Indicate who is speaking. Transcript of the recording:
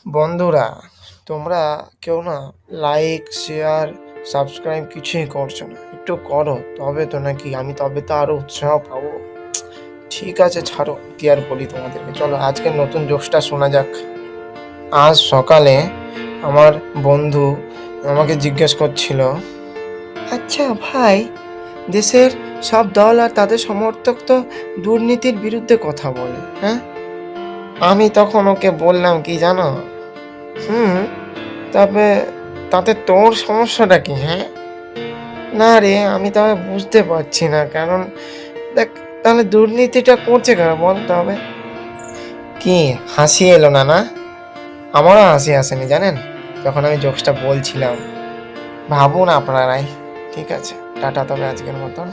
Speaker 1: বন্ধুরা, তোমরা কেউ না লাইক, শেয়ার, সাবস্ক্রাইব কিছুই করছো না। একটু করো, তবে তো নাকি আমি তবে তো আরো উৎসাহ পাবো। ঠিক আছে, ছাড়ো, কি আর বলি তোমাদেরকে। চলো আজকের নতুন জোকসটা শোনা যাক। আজ সকালে আমার বন্ধু আমাকে জিজ্ঞেস করছিল, আচ্ছা ভাই, দেশের সব দল আর তাদের সমর্থক তো দুর্নীতির বিরুদ্ধে কথা বলে, হ্যাঁ? আমি তখন ওকে বললাম কি জানো, হুম, তবে তাতে তোর সমস্যাটা কি, হ্যাঁ? না রে, আমি তবে বুঝতে পারছি না, কারণ দেখ, তাহলে দুর্নীতিটা করছে কারা বল তবে? কি হাসি এলো না? না, আমারও হাসি আসেনি জানেন, যখন আমি জোকসটা বলছিলাম। ভাবুন আপনারাই। ঠিক আছে, টাটা তবে আজকের মতন।